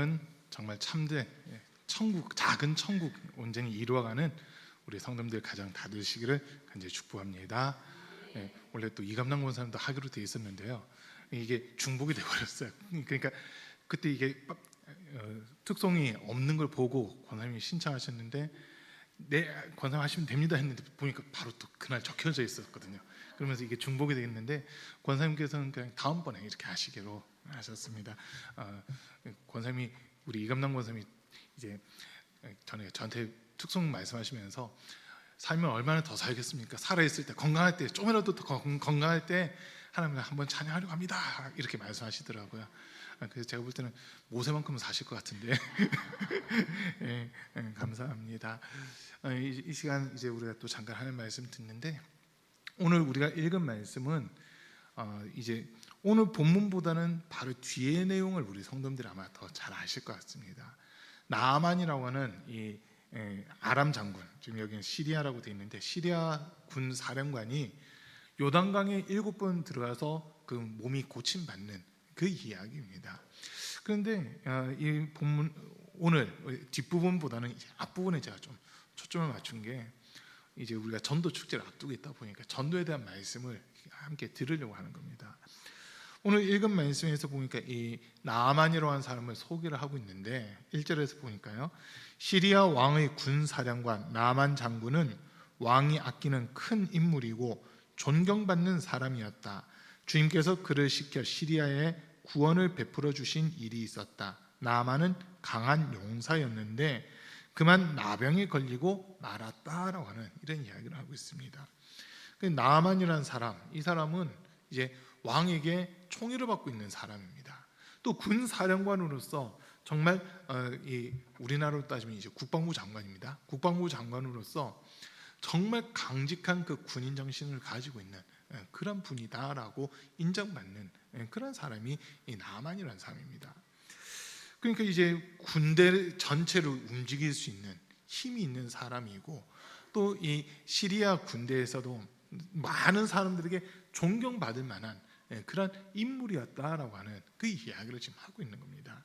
사랑은 정말 참된 천국, 작은 천국 온전히 이루어가는 우리 성도님들 가정 다 되시기를 간절히 축복합니다. 원래 또 이감당 권사님도 하기로 돼 있었는데요. 이게 중복이 돼 버렸어요. 그러니까 그때 이게 특송이 없는 걸 보고 권사님이 신청하셨는데 네, 권사님 하시면 됩니다 했는데 보니까 바로 또 그날 적혀져 있었거든요. 그러면서 이게 중복이 되겠는데 권사님께서는 그냥 다음번에 이렇게 하시기로 하셨습니다. 권사님이 우리 이감당 권사님이 이제 전에 저한테 특송 말씀하시면서 살면 얼마나 더 살겠습니까? 살아있을 때, 건강할 때, 조금이라도 더 건강할 때 하나님을 한번 찬양하려고 합니다 이렇게 말씀하시더라고요. 그래서 제가 볼 때는 모세만큼은 사실 것 같은데 감사합니다. 이 시간 이제 우리가 또 잠깐 하는 말씀 듣는데, 오늘 우리가 읽은 말씀은 이제 오늘 본문보다는 바로 뒤의 내용을 우리 성도님들이 아마 더 잘 아실 것 같습니다. 나아만이라고 하는 이 아람 장군, 지금 여기는 시리아라고 되어 있는데 시리아 군 사령관이 요단강에 7번 들어가서 그 몸이 고침받는 그 이야기입니다. 그런데 이 본문 오늘 뒷부분보다는 이제 앞부분에 제가 좀 초점을 맞춘 게, 이제 우리가 전도 축제를 앞두고 있다 보니까 전도에 대한 말씀을 함께 들으려고 하는 겁니다. 오늘 읽은 말씀에서 보니까 이 나아만이라고 하는 사람을 소개를 하고 있는데 1절에서 보니까요, 시리아 왕의 군사령관 나아만 장군은 왕이 아끼는 큰 인물이고 존경받는 사람이었다. 주님께서 그를 시켜 시리아에 구원을 베풀어 주신 일이 있었다. 나아만은 강한 용사였는데 그만 나병에 걸리고 말았다라고 하는 이런 이야기를 하고 있습니다. 나아만이라는 사람, 이 사람은 이제 왕에게 총애를 받고 있는 사람입니다. 또 군사령관으로서 정말 우리나라로 따지면 이제 국방부 장관입니다. 국방부 장관으로서 정말 강직한 그 군인 정신을 가지고 있는 그런 분이다라고 인정받는 그런 사람이 이 나아만이라는 사람입니다. 그러니까 이제 군대 전체를 움직일 수 있는 힘이 있는 사람이고, 또 이 시리아 군대에서도 많은 사람들에게 존경받을 만한 그런 인물이었다라고 하는 그 이야기를 지금 하고 있는 겁니다.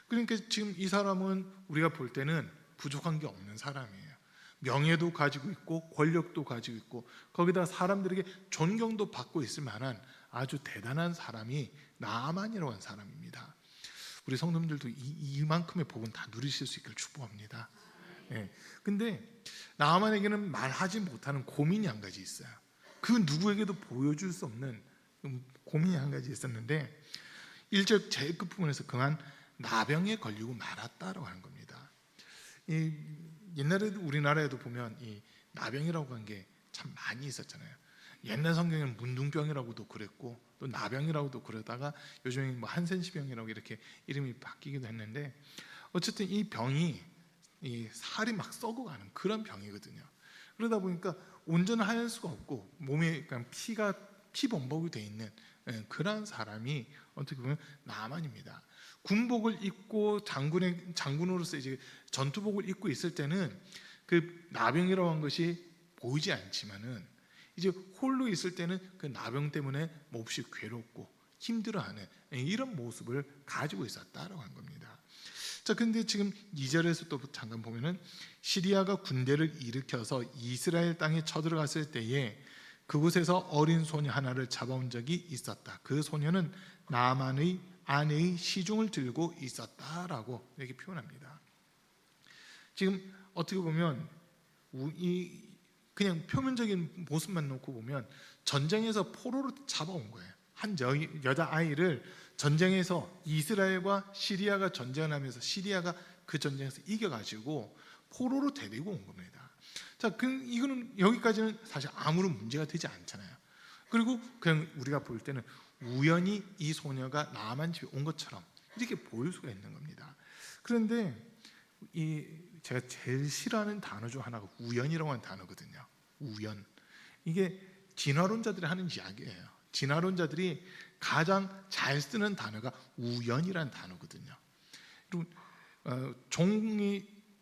그러니까 지금 이 사람은 우리가 볼 때는 부족한 게 없는 사람이에요. 명예도 가지고 있고 권력도 가지고 있고 거기다 사람들에게 존경도 받고 있을 만한 아주 대단한 사람이 나아만이라고 하는 사람입니다. 우리 성도님들도 이만큼의 복은 다 누리실 수 있기를 축복합니다. 근데 나아만에게는 말하지 못하는 고민이 한 가지 있어요. 그 누구에게도 보여줄 수 없는 고민이 한 가지 있었는데 1절 제일 끝부분에서 그만 나병에 걸리고 말았다라고 하는 겁니다. 옛날에도 우리나라에도 보면 이 나병이라고 한 게 참 많이 있었잖아요. 옛날 성경에는 문둥병이라고도 그랬고 또 나병이라고도 그러다가 요즘에 뭐 한센시병이라고 이렇게 이름이 바뀌기도 했는데, 어쨌든 이 병이 이 살이 막 썩어가는 그런 병이거든요. 그러다 보니까 온전히 할 수가 없고 몸에 그냥 피범벅이 돼 있는 그런 사람이 어떻게 보면 나아만입니다. 군복을 입고 장군으로서 이제 전투복을 입고 있을 때는 그 나병이라고 한 것이 보이지 않지만은 이제 홀로 있을 때는 그 나병 때문에 몹시 괴롭고 힘들어하는 이런 모습을 가지고 있었다라고 한 겁니다. 자, 근데 지금 2절에서 또 잠깐 보면은 시리아가 군대를 일으켜서 이스라엘 땅에 쳐들어갔을 때에 그곳에서 어린 소녀 하나를 잡아온 적이 있었다. 그 소녀는 나아만의 아내의 시중을 들고 있었다라고 이렇게 표현합니다. 지금 어떻게 보면 그냥 표면적인 모습만 놓고 보면 전쟁에서 포로로 잡아온 거예요. 한 여자아이를 전쟁에서 이스라엘과 시리아가 전쟁을 하면서 시리아가 그 전쟁에서 이겨가지고 포로로 데리고 온 겁니다. 자, 이거는 여기까지는 사실 아무런 문제가 되지 않잖아요. 그리고 그냥 우리가 볼 때는 우연히 이 소녀가 나아만 집에 온 것처럼 이렇게 보일 수가 있는 겁니다. 그런데 제가 제일 싫어하는 단어 중 하나가 우연이라고 하는 단어거든요. 우연. 이게 진화론자들이 하는 이야기예요. 진화론자들이 가장 잘 쓰는 단어가 우연이라는 단어거든요.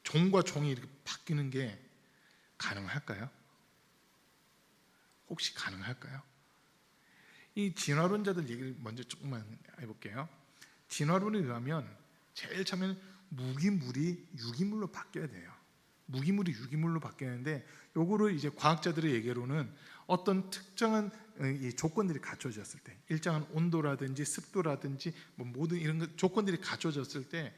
종과 종이 이렇게 바뀌는 게 가능할까요? 혹시 가능할까요? 이 진화론자들 얘기를 먼저 조금만 해볼게요. 진화론에 의하면 제일 처음에는 무기물이 유기물로 바뀌어야 돼요. 무기물이 유기물로 바뀌는데 요거를 이제 과학자들의 얘기로는 어떤 특정한 이 조건들이 갖춰졌을 때, 일정한 온도라든지 습도라든지 뭐 모든 이런 조건들이 갖춰졌을 때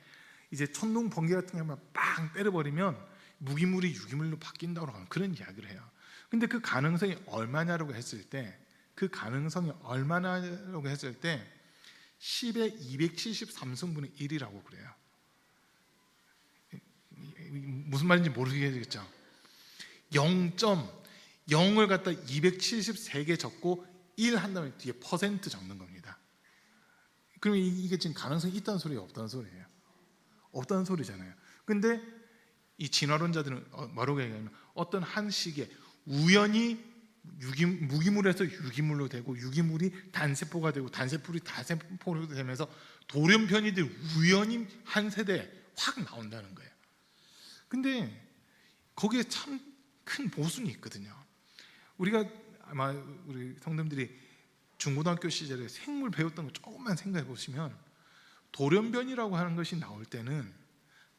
이제 천둥 번개 같은 경우만 빵 때려버리면 무기물이 유기물로 바뀐다고 하는 그런 이야기를 해요. 근데 그 가능성이 얼마냐라고 했을 때, 그 가능성이 얼마냐라고 했을 때 10의 273승분의 1이라고 그래요. 무슨 말인지 모르겠죠. 0.0을 갖다 273개 적고 1 한다면 뒤에 퍼센트 적는 겁니다. 그러면 이게 지금 가능성이 있다는 소리예요, 없다는 소리예요? 없다는 소리잖아요. 근데 이 진화론자들은 뭐라고 얘기하냐면 어떤 한 시기에 우연히 무기물에서 유기물로 되고 유기물이 단세포가 되고 단세포이 다세포로 되면서 돌연변이들이 우연히 한 세대에 확 나온다는 거예요. 근데 거기에 참 큰 모순이 있거든요. 우리가 아마 우리 성도님들이 중고등학교 시절에 생물 배웠던 거 조금만 생각해 보시면 돌연변이라고 하는 것이 나올 때는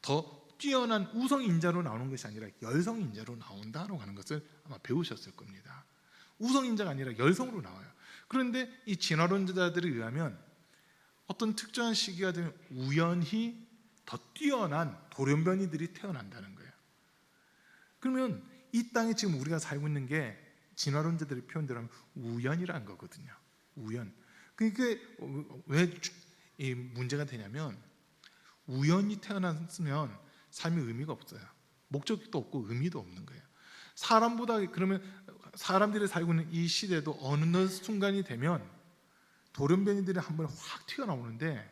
더 뛰어난 우성인자로 나오는 것이 아니라 열성인자로 나온다라고 하는 것을 아마 배우셨을 겁니다. 우성인자가 아니라 열성으로 나와요. 그런데 이 진화론자들에 의하면 어떤 특정한 시기가 되면 우연히 더 뛰어난 돌연변이들이 태어난다는 거예요. 그러면 이 땅에 지금 우리가 살고 있는 게 진화론자들의 표현대로 하면 우연이라는 거거든요. 우연. 그게 왜 이 문제가 되냐면 우연히 태어났으면 삶의 의미가 없어요. 목적도 없고 의미도 없는 거예요. 사람보다 그러면 사람들이 살고 있는 이 시대도 어느 순간이 되면 돌연변이들이 한번 확 튀어나오는데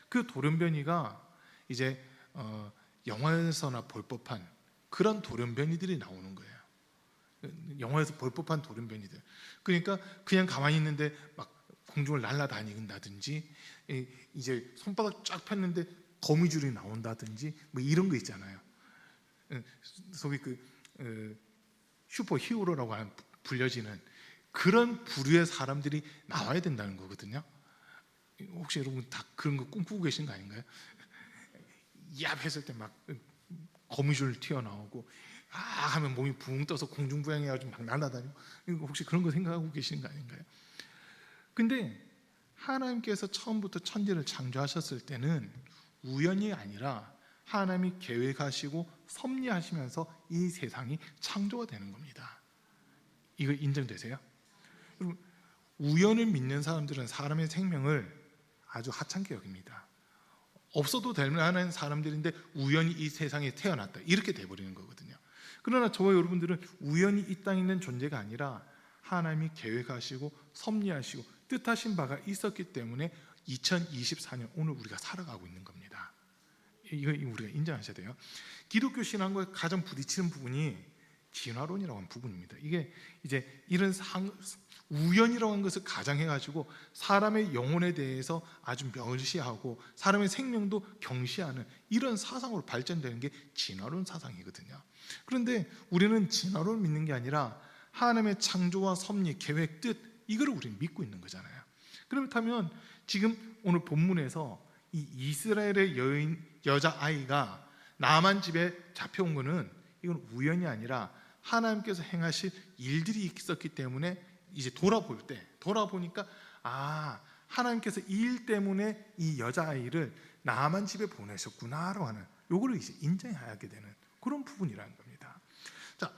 그 돌연변이가 이제 영화에서나 볼 법한 그런 돌연변이들이 나오는 거예요. 영화에서 볼 법한 돌연변이들. 그러니까 그냥 가만히 있는데 막 공중을 날아다닌다든지 이제 손바닥 쫙 폈는데 거미줄이 나온다든지 뭐 이런 거 있잖아요. 소위 그 슈퍼 히어로라고 하는 불려지는 그런 부류의 사람들이 나와야 된다는 거거든요. 혹시 여러분 다 그런 거 꿈꾸고 계신 거 아닌가요? 야 했을 때 막 거미줄 튀어나오고 하면 몸이 붕 떠서 공중부양해가지고 막 날아다니고, 혹시 그런 거 생각하고 계시는 거 아닌가요? 근데 하나님께서 처음부터 천지를 창조하셨을 때는 우연이 아니라 하나님이 계획하시고 섭리하시면서 이 세상이 창조가 되는 겁니다. 이거 인정되세요? 여러분, 우연을 믿는 사람들은 사람의 생명을 아주 하찮게 여깁니다. 없어도 될 만한 사람들인데 우연히 이 세상에 태어났다 이렇게 돼버리는 거거든요. 그러나 저와 여러분들은 우연히 이 땅에 있는 존재가 아니라 하나님이 계획하시고 섭리하시고 뜻하신 바가 있었기 때문에 2024년 오늘 우리가 살아가고 있는 겁니다. 이거 우리가 인정하셔야 돼요. 기독교 신앙과 가장 부딪히는 부분이 진화론이라고 하는 부분입니다. 이게 이제 이런 우연이라고 하는 것을 가장해가지고 사람의 영혼에 대해서 아주 멸시하고 사람의 생명도 경시하는 이런 사상으로 발전되는 게 진화론 사상이거든요. 그런데 우리는 진화론을 믿는 게 아니라 하나님의 창조와 섭리, 계획, 뜻 이거를 우리는 믿고 있는 거잖아요. 그렇다면 지금 오늘 본문에서 이 이스라엘의 여자아이가 나만 집에 잡혀온 거는 이건 우연이 아니라 하나님께서 행하실 일들이 있었기 때문에 이제 돌아보니까 하나님께서 이 일 때문에 이 여자아이를 나만 집에 보내셨구나라고 하는 요거를 이제 인정하게 되는 그런 부분이라는 겁니다. 자,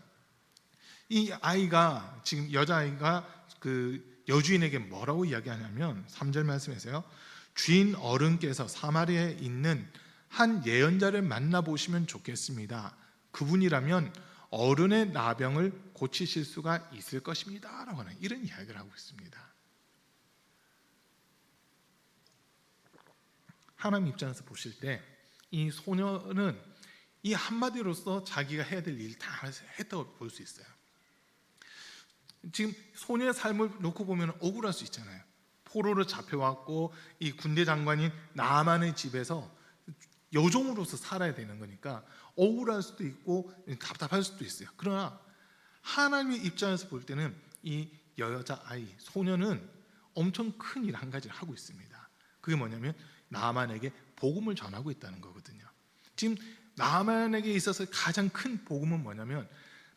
이 아이가 지금 여자아이가 그 여주인에게 뭐라고 이야기하냐면 3절 말씀에서요. 주인 어른께서 사마리아에 있는 한 예언자를 만나보시면 좋겠습니다. 그분이라면 어른의 나병을 고치실 수가 있을 것입니다 라고 하는 이런 이야기를 하고 있습니다. 하나님 입장에서 보실 때 이 소녀는 이 한마디로서 자기가 해야 될 일 다 했다고 볼 수 있어요. 지금 소녀의 삶을 놓고 보면 억울할 수 있잖아요. 포로로 잡혀왔고 이 군대 장관인 나만의 집에서 여종으로서 살아야 되는 거니까 억울할 수도 있고 답답할 수도 있어요. 그러나 하나님의 입장에서 볼 때는 이 여자아이, 소녀는 엄청 큰 일 한 가지를 하고 있습니다. 그게 뭐냐면 나만에게 복음을 전하고 있다는 거거든요. 지금 나만에게 있어서 가장 큰 복음은 뭐냐면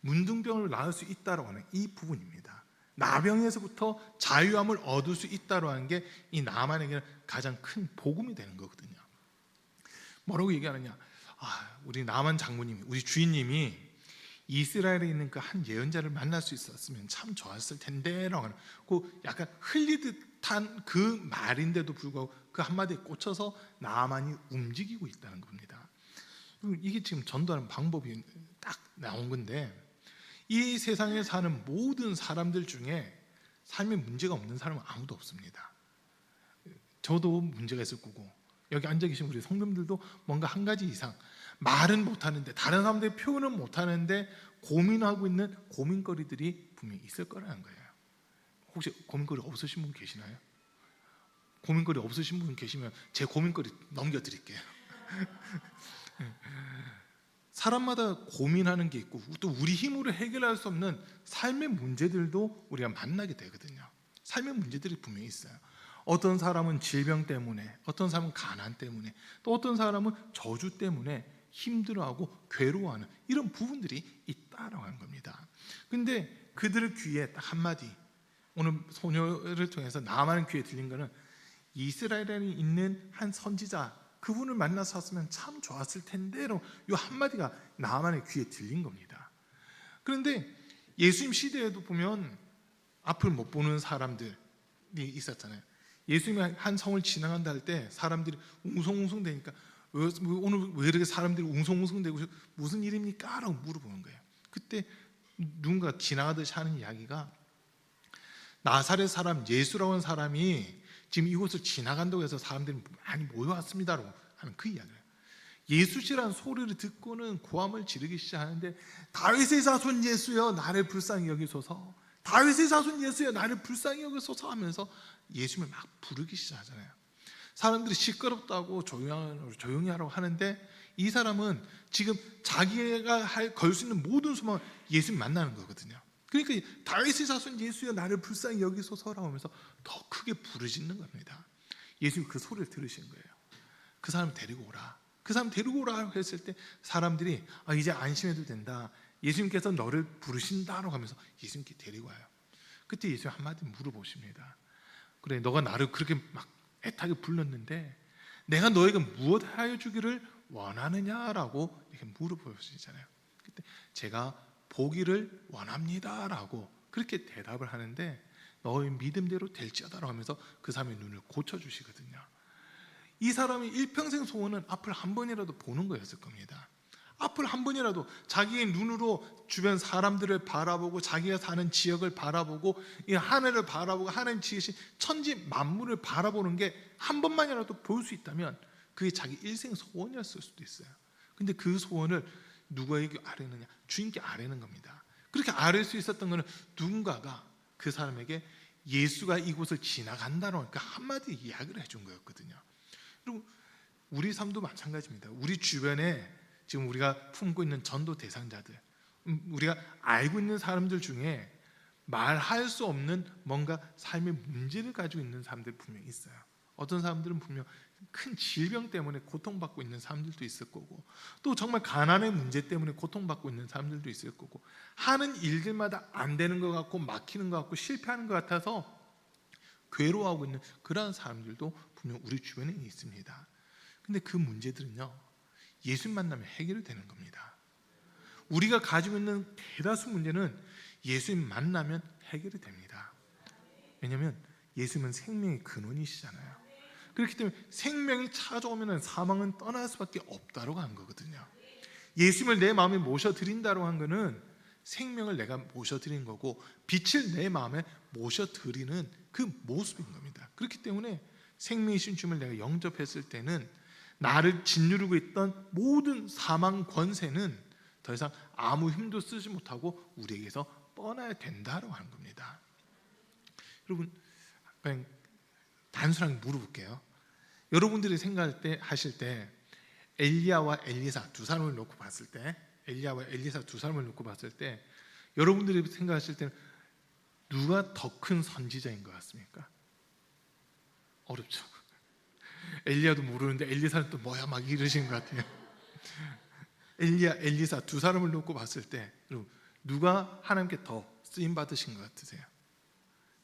문둥병을 나을 수 있다라고 하는 이 부분입니다. 나병에서부터 자유함을 얻을 수 있다라고 하는 게 이 나만에게는 가장 큰 복음이 되는 거거든요. 뭐라고 얘기하느냐? 우리 나만 장모님이, 우리 주인님이 이스라엘에 있는 그 한 예언자를 만날 수 있었으면 참 좋았을 텐데라고 하는 그 약간 흘리듯한 그 말인데도 불구하고 그 한마디에 꽂혀서 나만이 움직이고 있다는 겁니다. 이게 지금 전도하는 방법이 딱 나온 건데, 이 세상에 사는 모든 사람들 중에 삶에 문제가 없는 사람은 아무도 없습니다. 저도 문제가 있을 거고, 여기 앉아 계신 우리 성도님들도 뭔가 한 가지 이상 말은 못하는데, 다른 사람들이 표현은 못하는데 고민하고 있는 고민거리들이 분명히 있을 거라는 거예요. 혹시 고민거리 없으신 분 계시나요? 고민거리 없으신 분 계시면 제 고민거리 넘겨드릴게요. 사람마다 고민하는 게 있고, 또 우리 힘으로 해결할 수 없는 삶의 문제들도 우리가 만나게 되거든요. 삶의 문제들이 분명히 있어요. 어떤 사람은 질병 때문에, 어떤 사람은 가난 때문에, 또 어떤 사람은 저주 때문에 힘들어하고 괴로워하는 이런 부분들이 있다라고 하는 겁니다. 근데 그들 귀에 딱 한마디, 오늘 소녀를 통해서 나만 귀에 들린 거는 이스라엘에 있는 한 선지자, 그분을 만나서 왔으면 참 좋았을 텐데로 이 한마디가 나만의 귀에 들린 겁니다. 그런데 예수님 시대에도 보면 앞을 못 보는 사람들이 있었잖아요. 예수님이 한 성을 지나간다 할 때 사람들이 웅성웅성 되니까 오늘 왜 이렇게 사람들이 웅성웅성 되고 무슨 일입니까? 라고 물어보는 거예요. 그때 누군가 지나가듯이 하는 이야기가, 나사렛 사람 예수라고 하는 사람이 지금 이곳을 지나간다고 해서 사람들이 많이 모여왔습니다라고 하는 그 이야기예요. 예수시라는 소리를 듣고는 고함을 지르기 시작하는데, 다윗의 자손 예수여 나를 불쌍히 여기소서, 다윗의 자손 예수여 나를 불쌍히 여기소서 하면서 예수님을 막 부르기 시작하잖아요. 사람들이 시끄럽다고 조용히 하라고 하는데, 이 사람은 지금 자기가 걸 수 있는 모든 소망을 예수님 만나는 거거든요. 그러니까 다윗의 자손 예수여 나를 불쌍히 여기소서라고 하면서 더 크게 부르짖는 겁니다. 예수님이 그 소리를 들으신 거예요. 그 사람 데리고 오라. 그 사람 데리고 오라 했을 때 사람들이 이제 안심해도 된다, 예수님께서 너를 부르신다라고 하면서 예수님께 데리고 와요. 그때 예수님 한마디 물어보십니다. 그래, 너가 나를 그렇게 막 애타게 불렀는데 내가 너에게 무엇 하여 주기를 원하느냐라고 이렇게 물어보시잖아요. 그때 제가 보기를 원합니다라고 그렇게 대답을 하는데, 너의 믿음대로 될지어다라고 하면서 그 사람의 눈을 고쳐주시거든요. 이 사람이 일평생 소원은 앞을 한 번이라도 보는 거였을 겁니다. 앞을 한 번이라도 자기의 눈으로 주변 사람들을 바라보고, 자기가 사는 지역을 바라보고, 이 하늘을 바라보고, 하나님 지으신 천지 만물을 바라보는 게 한 번만이라도 볼 수 있다면 그게 자기 일생 소원이었을 수도 있어요. 근데 그 소원을 누구에게 아뢰느냐? 주님께 아뢰는 겁니다. 그렇게 아뢰 수 있었던 것은 누군가가 그 사람에게 예수가 이곳을 지나간다는 그 한마디 이야기를 해준 거였거든요. 그리고 우리 삶도 마찬가지입니다. 우리 주변에 지금 우리가 품고 있는 전도 대상자들, 우리가 알고 있는 사람들 중에 말할 수 없는 뭔가 삶의 문제를 가지고 있는 사람들이 분명히 있어요. 어떤 사람들은 분명 큰 질병 때문에 고통받고 있는 사람들도 있을 거고, 또 정말 가난의 문제 때문에 고통받고 있는 사람들도 있을 거고, 하는 일들마다 안 되는 것 같고 막히는 것 같고 실패하는 것 같아서 괴로워하고 있는 그러한 사람들도 분명 우리 주변에 있습니다. 근데 그 문제들은요, 예수님 만나면 해결이 되는 겁니다. 우리가 가지고 있는 대다수 문제는 예수님 만나면 해결이 됩니다. 왜냐하면 예수님은 생명의 근원이시잖아요. 그렇기 때문에 생명이 찾아오면 사망은 떠날 수밖에 없다고 한 거거든요. 예수님을 내 마음에 모셔드린다고 한 거는 생명을 내가 모셔드린 거고, 빛을 내 마음에 모셔드리는 그 모습인 겁니다. 그렇기 때문에 생명이신 주님을 내가 영접했을 때는 나를 짓누르고 있던 모든 사망 권세는 더 이상 아무 힘도 쓰지 못하고 우리에게서 떠나야 된다고 하는 겁니다. 여러분, 그냥 단순하게 물어볼게요. 여러분들이 생각할 때, 하실 때 엘리야와 엘리사 두 사람을 놓고 봤을 때, 엘리야와 엘리사 두 사람을 놓고 봤을 때 여러분들이 생각하실 때는 누가 더 큰 선지자인 것 같습니까? 어렵죠. 엘리야도 모르는데 엘리사는 또 뭐야 막 이러시는 것 같아요. 엘리야, 엘리사 두 사람을 놓고 봤을 때 누가 하나님께 더 쓰임 받으신 것 같으세요?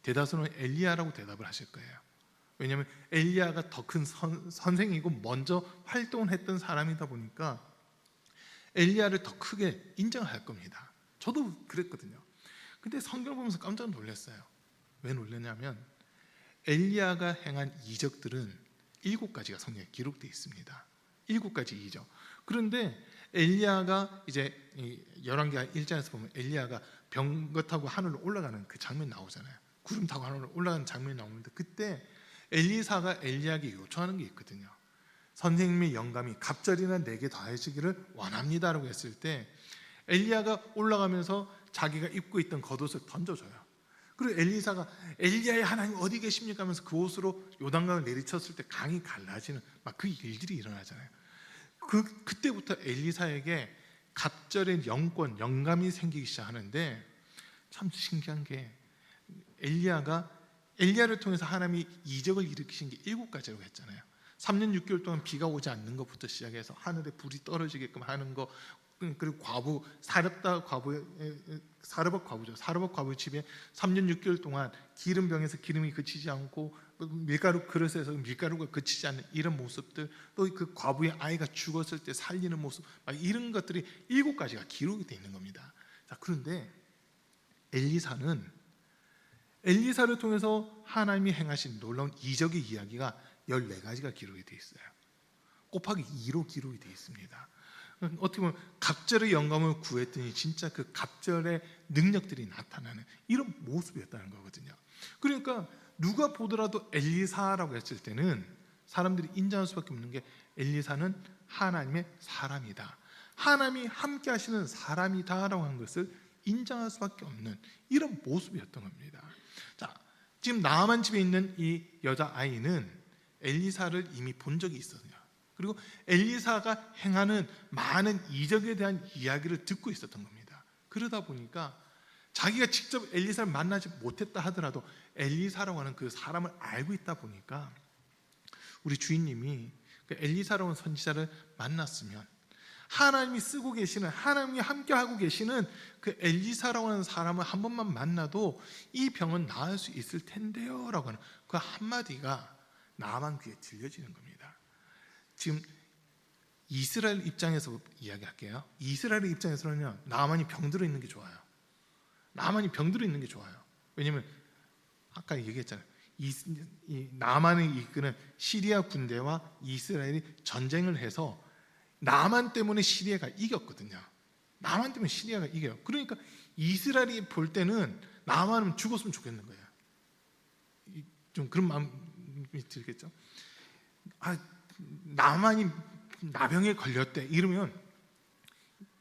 대다수는 엘리야라고 대답을 하실 거예요. 왜냐하면 엘리야가 더 큰 선생이고 먼저 활동을 했던 사람이다 보니까 엘리야를 더 크게 인정할 겁니다. 저도 그랬거든요. 근데 성경 보면서 깜짝 놀랐어요. 왜 놀랐냐면 엘리야가 행한 이적들은 7가지가 성경에 기록되어 있습니다. 7가지 이적. 그런데 엘리야가 이제 열왕기하 1장에서 보면 엘리야가 병거 타고 하늘로 올라가는 그 장면 나오잖아요. 구름 타고 하늘로 올라가는 장면이 나오는데 그때 엘리사가 엘리야에게 요청하는 게 있거든요. 선생님의 영감이 갑절이나 내게 더해지기를 원합니다라고 했을 때 엘리야가 올라가면서 자기가 입고 있던 겉옷을 던져줘요. 그리고 엘리사가 엘리야의 하나님 어디 계십니까 하면서 그 옷으로 요단강을 내리쳤을 때 강이 갈라지는 막 그 일들이 일어나잖아요. 그때부터 엘리사에게 갑절의 영감이 생기기 시작하는데 참 신기한 게 엘리야를 통해서 하나님이 이적을 일으키신 게 7가지라고 했잖아요. 3년 6개월 동안 비가 오지 않는 것부터 시작해서 하늘에 불이 떨어지게끔 하는 거, 그리고 사르밧 과부의 집에 3년 6개월 동안 기름병에서 기름이 그치지 않고 밀가루 그릇에서 밀가루가 그치지 않는 이런 모습들, 또 그 과부의 아이가 죽었을 때 살리는 모습, 막 이런 것들이 7가지가 기록이 되어 있는 겁니다. 자, 그런데 엘리사를 통해서 하나님이 행하신 놀라운 이적의 이야기가 14가지가 기록이 되어 있어요. 곱하기 2로 기록이 되어 있습니다. 어떻게 보면 갑절의 영감을 구했더니 진짜 그 갑절의 능력들이 나타나는 이런 모습이었다는 거거든요. 그러니까 누가 보더라도 엘리사라고 했을 때는 사람들이 인정할 수밖에 없는 게 엘리사는 하나님의 사람이다, 하나님이 함께 하시는 사람이다라고 하는 것을 인정할 수밖에 없는 이런 모습이었던 겁니다. 자, 지금 나아만 집에 있는 이 여자아이는 엘리사를 이미 본 적이 있어요. 그리고 엘리사가 행하는 많은 이적에 대한 이야기를 듣고 있었던 겁니다. 그러다 보니까 자기가 직접 엘리사를 만나지 못했다 하더라도 엘리사라고 하는 그 사람을 알고 있다 보니까 우리 주인님이 그 엘리사라고 하는 선지자를 만났으면 하나님이 쓰고 계시는, 하나님이 함께하고 계시는 그 엘리사라고 하는 사람을 한 번만 만나도 이 병은 나을 수 있을 텐데요 라고 하는 그 한마디가 나만 귀에 들려지는 겁니다. 지금 이스라엘 입장에서 이야기할게요. 이스라엘 입장에서는요, 나만이 병들어 있는 게 좋아요. 나만이 병들어 있는 게 좋아요. 왜냐하면 아까 얘기했잖아요. 나만을 이끄는 시리아 군대와 이스라엘이 전쟁을 해서 나만 때문에 시리아가 이겼거든요. 나만 때문에 시리아가 이겨요. 그러니까 이스라엘이 볼 때는 나만은 죽었으면 좋겠는 거예요. 좀 그런 마음이 들겠죠. 나만이 나병에 걸렸대 이러면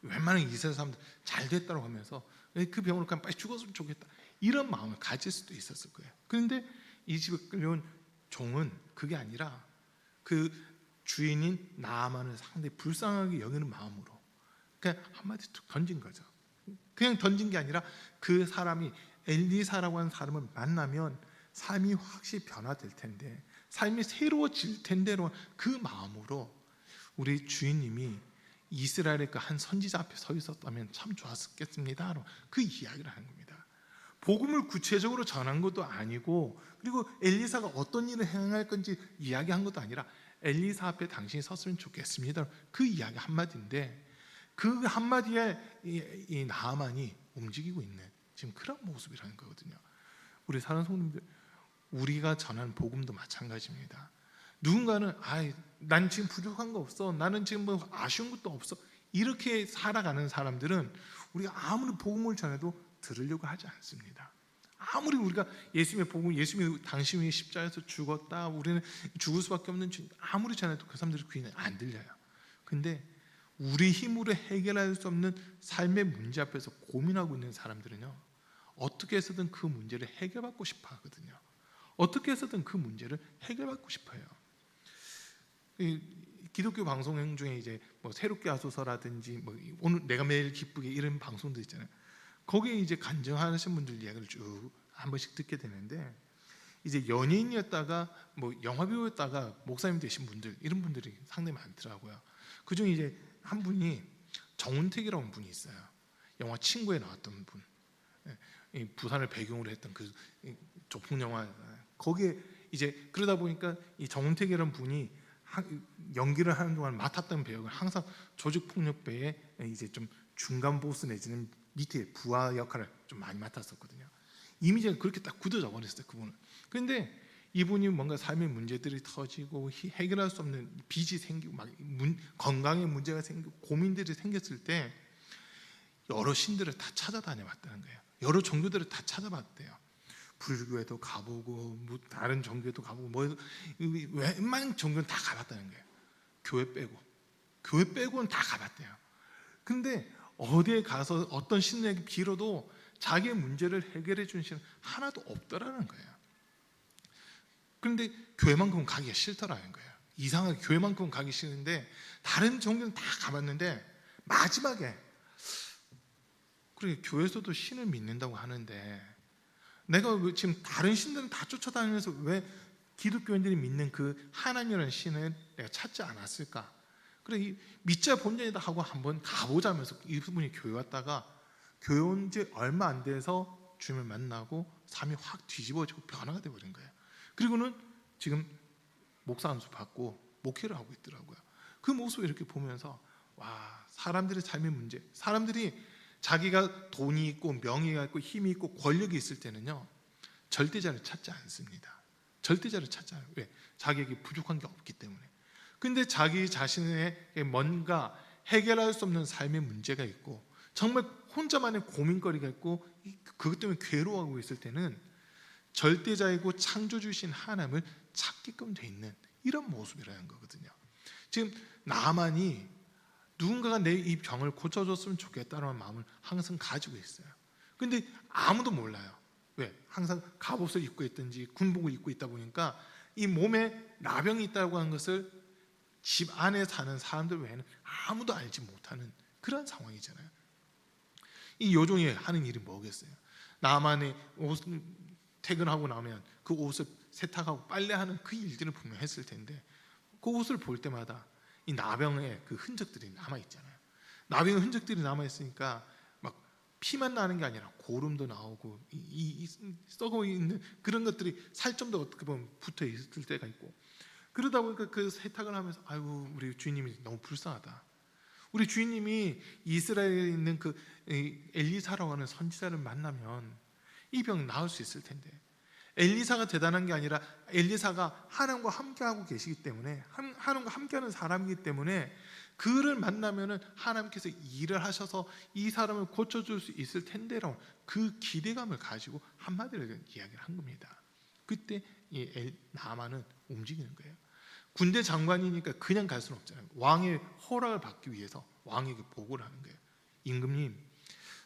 웬만한 이스라엘 사람들 잘 됐다고 하면서 그 병으로 그냥 빨리 죽었으면 좋겠다 이런 마음을 가질 수도 있었을 거예요. 그런데 이 집에 끌려온 종은 그게 아니라 그 주인인 나아만을 상당히 불쌍하게 여기는 마음으로 그냥 한마디 툭 던진 거죠. 그냥 던진 게 아니라 그 사람이 엘리사라고 하는 사람을 만나면 삶이 확실히 변화될 텐데, 삶이 새로워질 텐데로 그 마음으로 우리 주인님이 이스라엘의 그 한 선지자 앞에 서 있었다면 참 좋았겠습니다. 그 이야기를 하는 겁니다. 복음을 구체적으로 전한 것도 아니고, 그리고 엘리사가 어떤 일을 행할 건지 이야기한 것도 아니라 엘리사 앞에 당신이 섰으면 좋겠습니다. 그 이야기 한마디인데 그 한마디에 이 나아만이 움직이고 있는 지금 그런 모습이라는 거거든요. 우리 사랑하는 성도님들, 우리가 전하는 복음도 마찬가지입니다. 누군가는 난 지금 부족한 거 없어, 나는 지금 뭐 아쉬운 것도 없어, 이렇게 살아가는 사람들은 우리가 아무리 복음을 전해도 들으려고 하지 않습니다. 아무리 우리가 예수님의 복음, 예수님이 당신이 십자가에서 죽었다, 우리는 죽을 수밖에 없는 죄, 아무리 전해도 그 사람들의 귀는 안 들려요. 근데 우리 힘으로 해결할 수 없는 삶의 문제 앞에서 고민하고 있는 사람들은요, 어떻게 해서든 그 문제를 해결받고 싶어 하거든요. 어떻게 해서든 그 문제를 해결받고 싶어요. 기독교 방송 중에 이제 뭐 새롭게 하소서라든지 뭐 오늘 내가 매일 기쁘게 이런 방송들 있잖아요. 거기에 이제 간증하시는 분들 이야기를 쭉 한 번씩 듣게 되는데, 이제 연예인이었다가 뭐 영화배우였다가 목사님 되신 분들, 이런 분들이 상당히 많더라고요. 그중에 이제 한 분이 정운택이라는 분이 있어요. 영화 친구에 나왔던 분, 이 부산을 배경으로 했던 그 조폭 영화, 거기에 이제 그러다 보니까 이 정운택이라는 분이 연기를 하는 동안 맡았던 배역을 항상 조직폭력배의 이제 좀 중간 보스 내지는 밑에 부하 역할을 좀 많이 맡았었거든요. 이미지가 그렇게 딱 굳어져 버렸어요, 그분은. 그런데 이분이 뭔가 삶의 문제들이 터지고 해결할 수 없는 빚이 생기고 막 건강에 문제가 생기고 고민들이 생겼을 때 여러 신들을 다 찾아다녀 봤다는 거예요. 여러 종교들을 다 찾아봤대요. 불교에도 가보고 뭐 다른 종교도 가보고 뭐 웬만한 종교는 다 가봤다는 거예요. 교회 빼고는 다 가봤대요. 근데 어디에 가서 어떤 신에게 빌어도 자기의 문제를 해결해 주는 신은 하나도 없더라는 거예요. 그런데 교회만큼은 가기가 싫더라는 거예요. 이상하게 교회만큼은 가기 싫은데 다른 종교는 다 가봤는데 마지막에, 그래 교회에서도 신을 믿는다고 하는데 내가 지금 다른 신들은 다 쫓아다니면서 왜 기독교인들이 믿는 그 하나님이라는 신을 내가 찾지 않았을까? 그래 믿자 본전이다 하고 한번 가보자면서 이분이 교회 왔다가 교회 온 지 얼마 안 돼서 주님을 만나고 삶이 확 뒤집어지고 변화가 돼버린 거예요. 그리고는 지금 목사 안수 받고 목회를 하고 있더라고요. 그 모습을 이렇게 보면서 와, 사람들의 삶의 문제, 사람들이 자기가 돈이 있고 명예가 있고 힘이 있고 권력이 있을 때는요 절대자를 찾지 않습니다. 절대자를 찾지 않아요. 왜? 자기에게 부족한 게 없기 때문에. 근데 자기 자신에게 뭔가 해결할 수 없는 삶의 문제가 있고 정말 혼자만의 고민거리가 있고 그것 때문에 괴로워하고 있을 때는 절대자이고 창조주신 하나님을 찾게끔 돼 있는 이런 모습이라는 거거든요. 지금 나만이 누군가가 내 이 병을 고쳐줬으면 좋겠다는 마음을 항상 가지고 있어요. 근데 아무도 몰라요. 왜? 항상 갑옷을 입고 있든지 군복을 입고 있다 보니까 이 몸에 나병이 있다고 하는 것을 집 안에 사는 사람들 외에는 아무도 알지 못하는 그런 상황이잖아요. 이 요종이 하는 일이 뭐겠어요? 나만의 옷 퇴근하고 나면 그 옷을 세탁하고 빨래하는 그 일들을 분명 했을 텐데 그 옷을 볼 때마다 이 나병의 그 흔적들이 남아있잖아요. 나병의 흔적들이 남아있으니까 막 피만 나는 게 아니라 고름도 나오고 이 썩어 있는 그런 것들이 살점도 어떻게 보면 붙어 있을 때가 있고, 그러다 보니까 그 세탁을 하면서 아이고 우리 주인님이 너무 불쌍하다. 우리 주인님이 이스라엘에 있는 그 엘리사라고 하는 선지자를 만나면 이 병 나을 수 있을 텐데 엘리사가 대단한 게 아니라 엘리사가 하나님과 함께하고 계시기 때문에 하나님과 함께하는 사람이기 때문에 그를 만나면은 하나님께서 일을 하셔서 이 사람을 고쳐줄 수 있을 텐데라고 그 기대감을 가지고 한마디로 이야기를 한 겁니다. 그때 이 나아만은 움직이는 거예요. 군대 장관이니까 그냥 갈 수는 없잖아요. 왕의 허락을 받기 위해서 왕에게 보고를 하는 거예요. 임금님,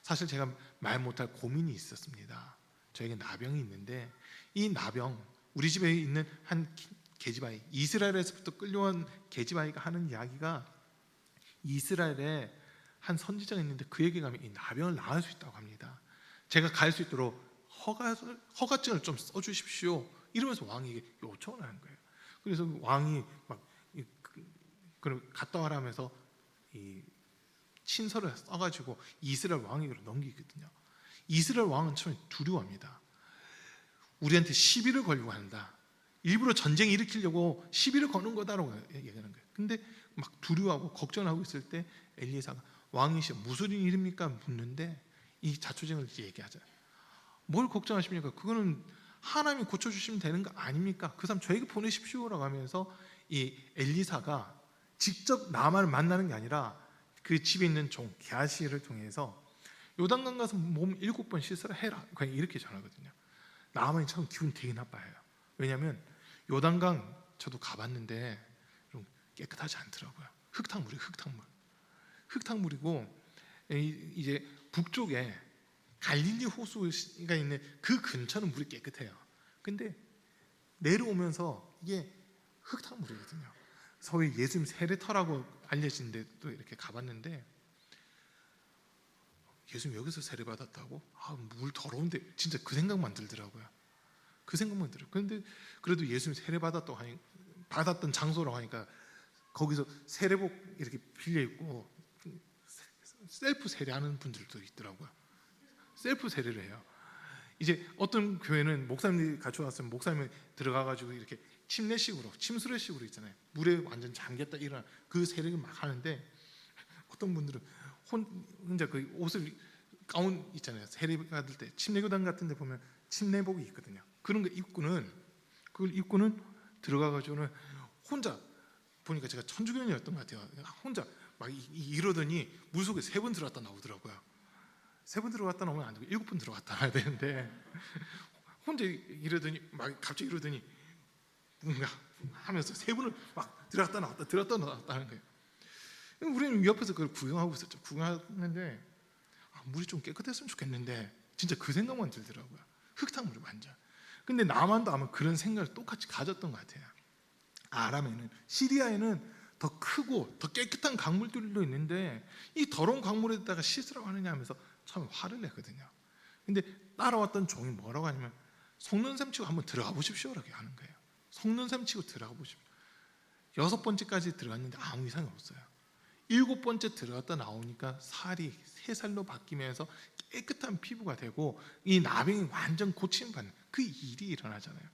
사실 제가 말 못할 고민이 있었습니다. 저에게 나병이 있는데 이 나병, 우리 집에 있는 한 계집아이, 이스라엘에서부터 끌려온 계집아이가 하는 이야기가 이스라엘에 한 선지자가 있는데 그에게 가면 이 나병을 나을 수 있다고 합니다. 제가 갈 수 있도록 허가증을 좀 써주십시오. 이러면서 왕에게 요청을 하는 거예요. 그래서 왕이 막 그럼 갔다 와라면서 이 친서를 써가지고 이스라엘 왕에게로 넘기거든요. 이스라엘 왕은 처음에 두려워합니다. 우리한테 시비를 걸려고 한다. 일부러 전쟁 일으키려고 시비를 거는 거다라고 얘기하는 거예요. 근데 막 두려워하고 걱정하고 있을 때 엘리사가 왕이시여 무슨 일입니까? 묻는데 이 자초쟁을 얘기하죠. 뭘 걱정하십니까? 그거는 하나님이 고쳐주시면 되는 거 아닙니까? 그 사람 저에게 보내십시오라고 하면서 이 엘리사가 직접 나만을 만나는 게 아니라 그 집에 있는 종 게하시를 통해서 요단강 가서 몸 7번 씻으라 해라. 그냥 이렇게 전하거든요. 나만이 참 기분 되게 나빠요. 왜냐하면 요단강 저도 가봤는데 좀 깨끗하지 않더라고요. 흙탕물이에요. 흙탕물이고 이제 북쪽에 갈릴리 호수가 있는 그 근처는 물이 깨끗해요. 근데 내려오면서 이게 흙탕물이거든요. 소위 예수님 세례터라고 알려진 데도 이렇게 가봤는데 예수님 여기서 세례 받았다고? 물 더러운데 진짜 그 생각만 들더라고요. 그 생각만 들어요. 그런데 그래도 예수님 세례 받았던 장소라고 하니까 거기서 세례복 이렇게 빌려 입고 셀프 세례하는 분들도 있더라고요. 셀프 세례를 해요. 이제 어떤 교회는 목사님들이 같이 왔으면 목사님이 들어가가지고 이렇게 침수레식으로 있잖아요. 물에 완전 잠겼다 일어나 그 세례를 막 하는데 어떤 분들은 혼자 그 옷을 가운 있잖아요. 세례 받을 때 침례교단 같은데 보면 침례복이 있거든요. 그런 거 그걸 입고는 들어가가지고는 혼자 보니까 제가 천주교인이었던 것 같아요. 혼자 막 이러더니 물속에 3번 들어갔다 나오더라고요. 3번 들어갔다 나오면 안 되고 7번 들어갔다 나와야 되는데 혼자 이러더니 막 갑자기 이러더니 뭔가 하면서 3번을 막 들어갔다 나왔다 하는 거예요. 우리는 옆에서 그걸 구경하고 있었죠. 구경하는데 물이 좀 깨끗했으면 좋겠는데 진짜 그 생각만 들더라고요. 흙탕물이 완전. 근데 남한도 아마 그런 생각을 똑같이 가졌던 것 같아요. 아람에는, 시리아에는 더 크고 더 깨끗한 강물들도 있는데 이 더러운 강물에다가 씻으라고 하느냐 하면서 처음에 화를 내거든요. 근데 따라왔던 종이 뭐라고 하냐면 속는 셈 치고 한번 들어가 보십시오라고 하는 거예요. 속는 셈 치고 들어가 보십시오. 6번째까지 들어갔는데 아무 이상이 없어요. 7번째 들어갔다 나오니까 살이 3살로 바뀌면서 깨끗한 피부가 되고 이 나병이 완전 고침받는 그 일이 일어나잖아요.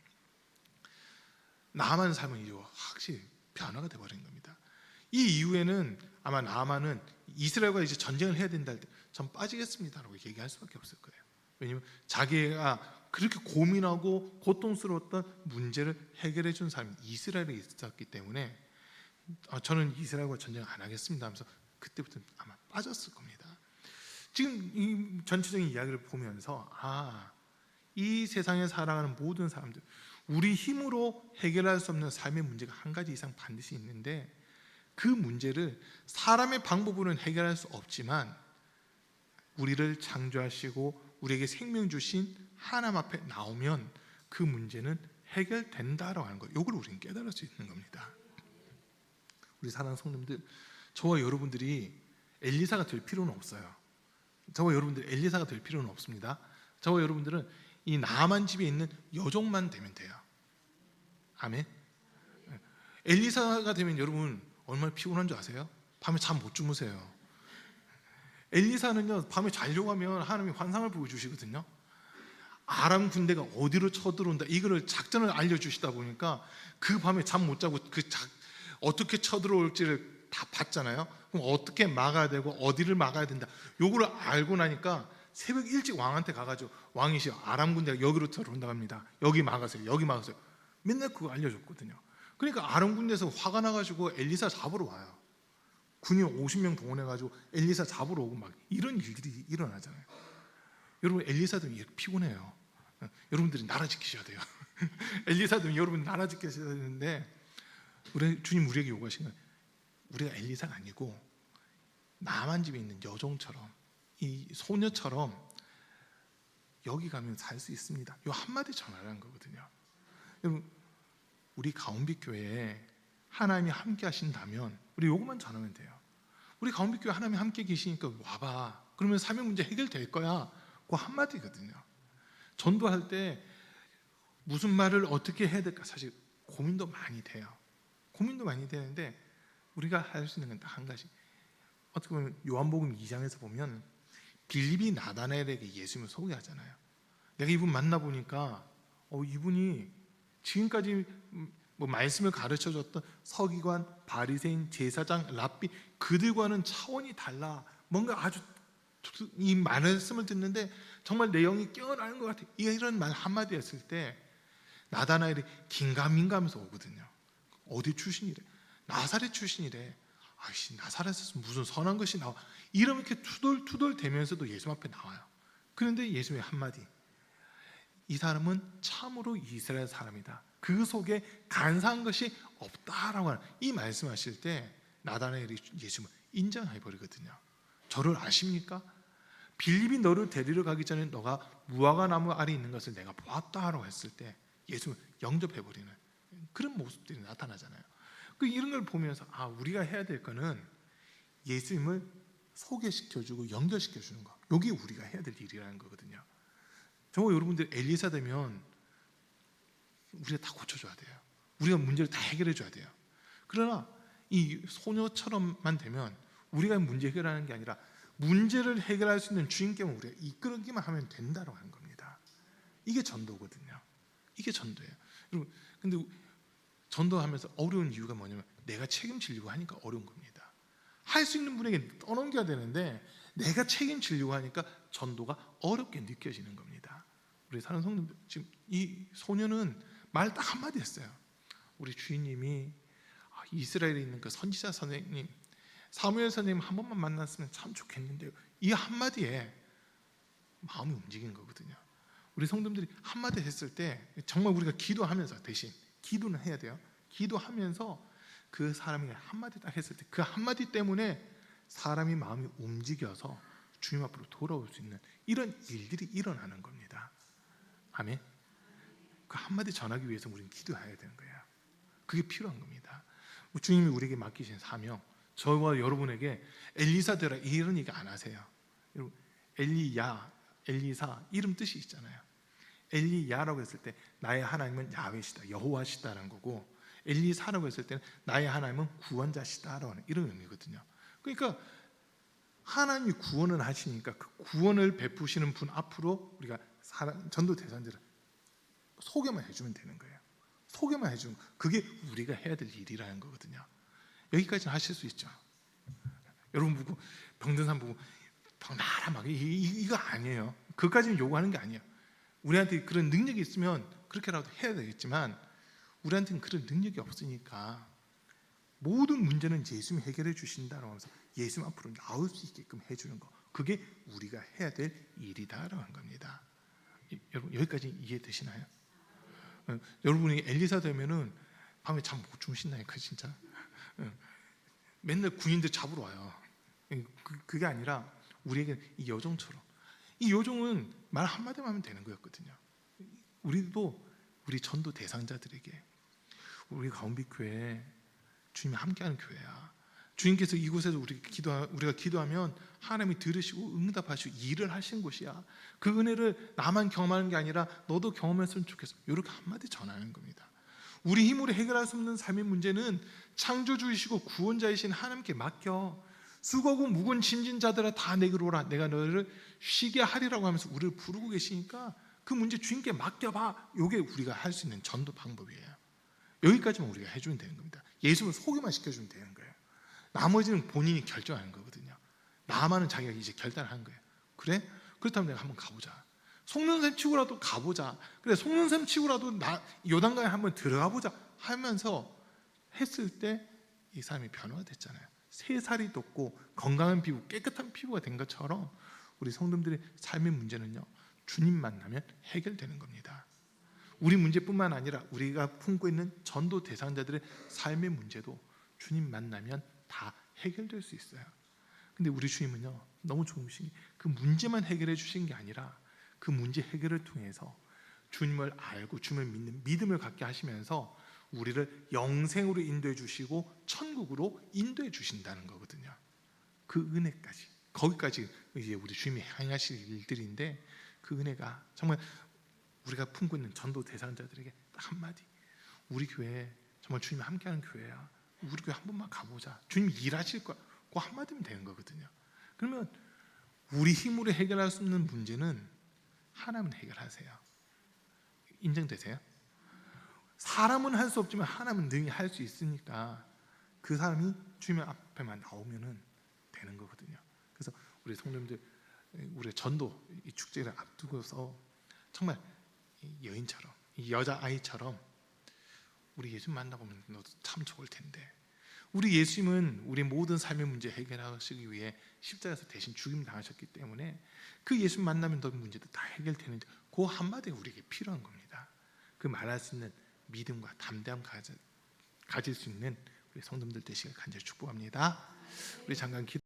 나만 살면 이제 확실히 변화가 돼버린 겁니다. 이 이후에는 아마 나만은 이스라엘과 이제 전쟁을 해야 된다 할 때 전 빠지겠습니다라고 얘기할 수밖에 없을 거예요. 왜냐하면 자기가 그렇게 고민하고 고통스러웠던 문제를 해결해 준 사람이 이스라엘에 있었기 때문에 저는 이스라엘과 전쟁 안 하겠습니다 하면서 그때부터 아마 빠졌을 겁니다. 지금 이 전체적인 이야기를 보면서 이 세상에 살아가는 모든 사람들 우리 힘으로 해결할 수 없는 삶의 문제가 한 가지 이상 반드시 있는데 그 문제를 사람의 방법으로는 해결할 수 없지만 우리를 창조하시고 우리에게 생명 주신 하나님 앞에 나오면 그 문제는 해결된다라고 하는 거예요. 이걸 우리는 깨달을 수 있는 겁니다. 우리 사랑하는 성도님들, 저와 여러분들이 엘리사가 될 필요는 없어요. 저와 여러분들 엘리사가 될 필요는 없습니다. 저와 여러분들은 이 나만 집에 있는 여종만 되면 돼요. 아멘. 엘리사가 되면 여러분 얼마나 피곤한 줄 아세요? 밤에 잠 못 주무세요. 엘리사는요 밤에 자려고 하면 하나님이 환상을 보여주시거든요. 아람 군대가 어디로 쳐들어온다 이거를 작전을 알려주시다 보니까 그 밤에 잠 못 자고 어떻게 쳐들어올지를 다 봤잖아요. 그럼 어떻게 막아야 되고 어디를 막아야 된다 요거를 알고 나니까 새벽 일찍 왕한테 가가지고 왕이시여 아람 군대가 여기로 들어온다고 합니다. 여기 막으세요. 여기 막으세요. 맨날 그거 알려줬거든요. 그러니까 아람 군대에서 화가 나가지고 엘리사 잡으러 와요. 군인 50명 동원해가지고 엘리사 잡으러 오고 막 이런 일들이 일어나잖아요. 여러분 엘리사들은 피곤해요. 여러분들이 나라 지키셔야 돼요. 엘리사들은 여러분 나라 지키셔야 되는데 우리 주님 우리에게 요구하신 건 우리가 엘리사가 아니고 나만 집에 있는 여종처럼 이 소녀처럼 여기 가면 살 수 있습니다. 요 한마디 전하라는 거거든요. 여러분 우리 가운빛 교회에 하나님이 함께 하신다면 우리 요것만 전하면 돼요. 우리 가운빛 교회 하나님이 함께 계시니까 와봐. 그러면 삶의 문제 해결될 거야. 그 한마디거든요. 전도할 때 무슨 말을 어떻게 해야 될까 사실 고민도 많이 돼요. 고민도 많이 되는데 우리가 할 수 있는 건 딱 한 가지. 어떻게 보면 요한복음 2장에서 보면 빌립이 나다나엘에게 예수님을 소개하잖아요. 내가 이분 만나보니까 이분이 지금까지 말씀을 가르쳐줬던 서기관, 바리새인, 제사장, 랍비 그들과는 차원이 달라. 뭔가 아주 이 말씀을 듣는데 정말 내 영이 깨어나는 것 같아. 이런 말 한마디 했을 때 나다나엘이 긴가민가하면서 오거든요. 어디 출신이래? 나사렛 출신이래. 아이씨 나사렛에서 무슨 선한 것이 나와. 이렇게 투덜투덜 대면서도 예수 앞에 나와요. 그런데 예수님의 한마디, 이 사람은 참으로 이스라엘 사람이다. 그 속에 간사한 것이 없다라고 하는 이 말씀하실 때 나다나엘이 예수님을 인정해버리거든요. 저를 아십니까? 빌립이 너를 데리러 가기 전에 너가 무화과 나무 아래 있는 것을 내가 보았다라고 했을 때 예수님을 영접해버리는 그런 모습들이 나타나잖아요. 이런 걸 보면서 우리가 해야 될 거는 예수님을 소개시켜주고 연결시켜주는 거. 이게 우리가 해야 될 일이라는 거거든요. 저와 여러분들 엘리사 되면 우리가 다 고쳐줘야 돼요. 우리가 문제를 다 해결해 줘야 돼요. 그러나 이 소녀처럼만 되면 우리가 문제 해결하는 게 아니라 문제를 해결할 수 있는 주인격은 우리가 이끌기만 하면 된다고 하는 겁니다. 이게 전도거든요. 이게 전도예요. 여러분, 근데 전도하면서 어려운 이유가 뭐냐면 내가 책임지려고 하니까 어려운 겁니다. 할 수 있는 분에게 떠넘겨야 되는데 내가 책임지려고 하니까 전도가 어렵게 느껴지는 겁니다. 우리 사는 성도들, 지금 이 소녀는 말 딱 한마디 했어요. 우리 주인님이 이스라엘에 있는 그 선지자 선생님 사무엘 선생님 한 번만 만났으면 참 좋겠는데요. 이 한마디에 마음이 움직인 거거든요. 우리 성도들이 한마디 했을 때 정말 우리가 기도하면서, 대신 기도는 해야 돼요. 기도하면서 그 사람이 한마디 딱 했을 때 그 한마디 때문에 사람이 마음이 움직여서 주님 앞으로 돌아올 수 있는 이런 일들이 일어나는 겁니다. 아멘. 그 한마디 전하기 위해서 우리는 기도해야 되는 거예요. 그게 필요한 겁니다. 주님이 우리에게 맡기신 사명, 저와 여러분에게 엘리사 되라 이런 얘기 안 하세요. 여러분, 엘리야, 엘리사 이름 뜻이 있잖아요. 엘리야라고 했을 때 나의 하나님은 야훼시다, 여호와시다라는 거고, 엘리사라고 했을 때는 나의 하나님은 구원자시다라고 하는 이런 의미거든요. 그러니까 하나님이 구원을 하시니까 그 구원을 베푸시는 분 앞으로 우리가 전도 대상자를 소개만 해주면 되는 거예요. 소개만 해주면 그게 우리가 해야 될 일이라는 거거든요. 여기까지는 하실 수 있죠. 여러분 보고 병든 사람 보고 병나라 막 이거 아니에요. 그것까지는 요구하는 게 아니에요. 우리한테 그런 능력이 있으면 그렇게라도 해야 되겠지만 우리한테는 그런 능력이 없으니까 모든 문제는 예수님이 해결해 주신다라고 하면서 예수님 앞으로 나올 수 있게끔 해주는 거, 그게 우리가 해야 될 일이다라고 하는 겁니다. 여러분 여기까지 이해되시나요? 여러분이 엘리사 되면은 밤에 잠 못 주무신다니까 진짜. 맨날 군인들 잡으러 와요. 그게 아니라 우리에게 이 여종처럼, 이 여종은 말 한마디만 하면 되는 거였거든요. 우리도 우리 전도 대상자들에게 우리 가운비교회 주님이 함께하는 교회야. 주님께서 이곳에서 우리가 기도하면 하나님이 들으시고 응답하시고 일을 하신 곳이야. 그 은혜를 나만 경험하는 게 아니라 너도 경험했으면 좋겠어. 이렇게 한마디 전하는 겁니다. 우리 힘으로 해결할 수 없는 삶의 문제는 창조주이시고 구원자이신 하나님께 맡겨. 수고하고 무거운 짐진 자들아 다 내게로 오라. 내가 너희를 쉬게 하리라고 하면서 우리를 부르고 계시니까 그 문제 주님께 맡겨봐. 이게 우리가 할 수 있는 전도 방법이에요. 여기까지만 우리가 해주면 되는 겁니다. 예수를 소개만 시켜주면 되는 거예요. 나머지는 본인이 결정하는 거거든요. 나만은 자기가 이제 결단하는 거예요. 그래? 그렇다면 내가 한번 가보자. 속는 셈 치고라도 가보자. 그래, 속는 셈 치고라도 요단강에 한번 들어가 보자 하면서 했을 때 이 사람이 변화가 됐잖아요. 새살이 돋고 건강한 피부, 깨끗한 피부가 된 것처럼 우리 성도들의 삶의 문제는요, 주님 만나면 해결되는 겁니다. 우리 문제뿐만 아니라 우리가 품고 있는 전도 대상자들의 삶의 문제도 주님 만나면 다 해결될 수 있어요. 근데 우리 주님은요, 너무 좋으신 게 그 문제만 해결해 주신 게 아니라 그 문제 해결을 통해서 주님을 알고 주님을 믿는 믿음을 갖게 하시면서 우리를 영생으로 인도해 주시고 천국으로 인도해 주신다는 거거든요. 그 은혜까지, 거기까지 이제 우리 주님이 행하실 일들인데, 그 은혜가 정말 우리가 품고 있는 전도 대상자들에게 딱 한마디, 우리 교회 정말 주님이 함께하는 교회야, 우리 교회 한 번만 가보자, 주님이 일하실 거야, 그 한마디면 되는 거거든요. 그러면 우리 힘으로 해결할 수 없는 문제는 하나님은 해결하세요. 인정되세요? 사람은 할 수 없지만 하나님은 능히 할 수 있으니까 그 사람이 주님 앞에만 나오면은 되는 거거든요. 그래서 우리 성도님들, 우리 전도 이 축제를 앞두고서 정말 여인처럼, 이 여자 아이처럼 우리 예수 만나보면 너도 참 좋을 텐데, 우리 예수님은 우리 모든 삶의 문제 해결하시기 위해 십자가에서 대신 죽임 당하셨기 때문에 그 예수 만나면 너 문제도 다 해결되는데, 그 한마디가 우리에게 필요한 겁니다. 그 말할 수 있는 믿음과 담대함 가질 수 있는 우리 성도들 되시길 간절히 축복합니다. 우리 잠깐 기도.